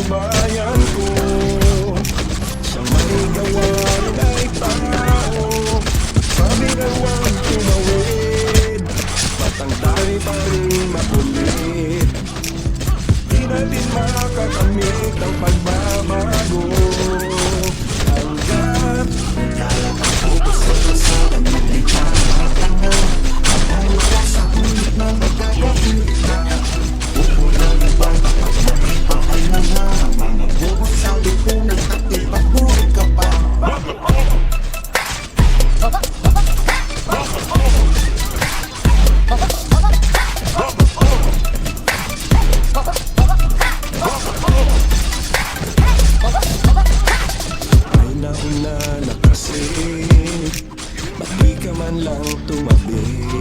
bayan ko, sa may gawain ay tao. Sabi na huwag tumawid, patangday pa rin makulit. Di natin makakamit ang pagbabago hanggat kalakapos sa pasaran mo di kakatanga. Ang wala sa ulit na magkakapit na pupunan ng bata at makipakay na nga. Mga buwan sa lipunan at ipagbuhay ka pa. Ay nauna na kasi, ba't di ka man lang tumabi?